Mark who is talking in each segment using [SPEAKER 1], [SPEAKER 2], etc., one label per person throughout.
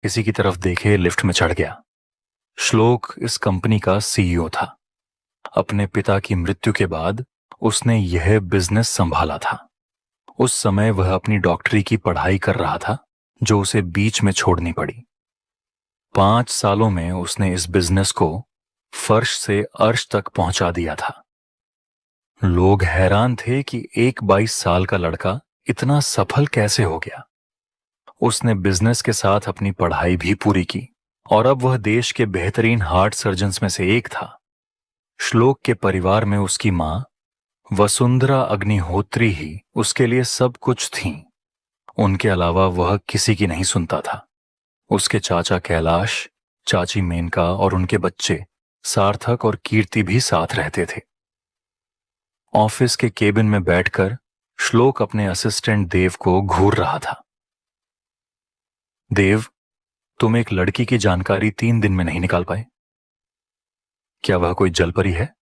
[SPEAKER 1] किसी की तरफ देखे लिफ्ट में चढ़ गया। श्लोक इस कंपनी का सीईओ था। अपने पिता की मृत्यु के बाद उसने यह बिजनेस संभाला था। उस समय वह अपनी डॉक्टरी की पढ़ाई कर रहा था, जो उसे बीच में छोड़नी पड़ी। 5 सालों में उसने इस बिजनेस को फर्श से अर्श तक पहुंचा दिया था। लोग हैरान थे कि एक 22 साल का लड़का इतना सफल कैसे हो गया। उसने बिजनेस के साथ अपनी पढ़ाई भी पूरी की और अब वह देश के बेहतरीन हार्ट सर्जन्स में से एक था। श्लोक के परिवार में उसकी मां वसुंधरा अग्निहोत्री ही उसके लिए सब कुछ थीं। उनके अलावा वह किसी की नहीं सुनता था। उसके चाचा कैलाश, चाची मेनका और उनके बच्चे सार्थक और कीर्ति भी साथ रहते थे। ऑफिस के केबिन में बैठकर श्लोक अपने असिस्टेंट देव को घूर रहा था। देव, तुम एक लड़की की जानकारी 3 दिन में नहीं निकाल पाए। क्या वह कोई जलपरी है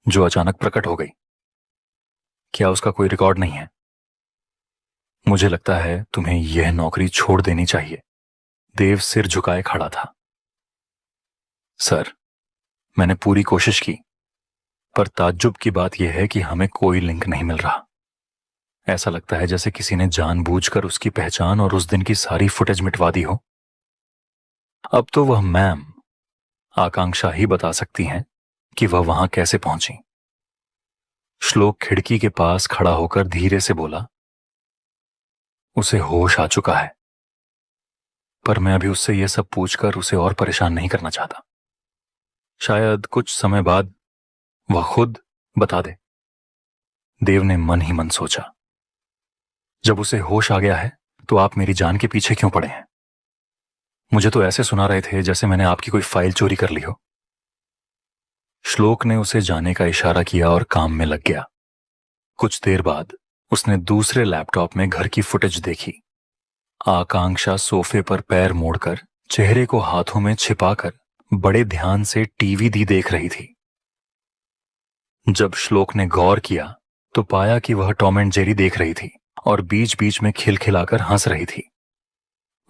[SPEAKER 1] जो अचानक प्रकट हो गई? क्या उसका कोई रिकॉर्ड नहीं है? मुझे लगता है तुम्हें यह नौकरी छोड़ देनी चाहिए। देव सिर झुकाए खड़ा था। सर, मैंने पूरी कोशिश की, पर ताज्जुब की बात यह है कि हमें कोई लिंक नहीं मिल रहा। ऐसा लगता है जैसे किसी ने जानबूझकर उसकी पहचान और उस दिन की सारी फुटेज मिटवा दी हो। अब तो वह मैम आकांक्षा ही बता सकती हैं कि वह वहां कैसे पहुंची। श्लोक खिड़की के पास खड़ा होकर धीरे से बोला, उसे होश आ चुका है, पर मैं अभी उससे यह सब पूछकर उसे और परेशान नहीं करना चाहता। शायद कुछ समय बाद वह खुद बता दे। देव ने मन ही मन सोचा, जब उसे होश आ गया है तो आप मेरी जान के पीछे क्यों पड़े हैं? मुझे तो ऐसे सुना रहे थे जैसे मैंने आपकी कोई फाइल चोरी कर ली हो। श्लोक ने उसे जाने का इशारा किया और काम में लग गया। कुछ देर बाद उसने दूसरे लैपटॉप में घर की फुटेज देखी। आकांक्षा सोफे पर पैर मोड़कर, चेहरे को हाथों में छिपाकर बड़े ध्यान से टीवी देख रही थी। जब श्लोक ने गौर किया तो पाया कि वह टॉम एंड जेरी देख रही थी और बीच बीच में खिलखिलाकर हंस रही थी।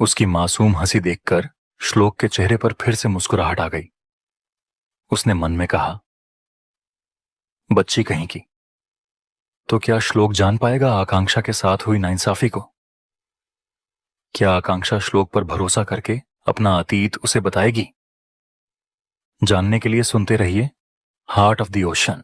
[SPEAKER 1] उसकी मासूम हंसी देखकर श्लोक के चेहरे पर फिर से मुस्कुराहट आ गई। उसने मन में कहा, बच्ची कहीं की। तो क्या श्लोक जान पाएगा आकांक्षा के साथ हुई नाइंसाफी को? क्या आकांक्षा श्लोक पर भरोसा करके अपना अतीत उसे बताएगी? जानने के लिए सुनते रहिए हार्ट ऑफ द ओशन।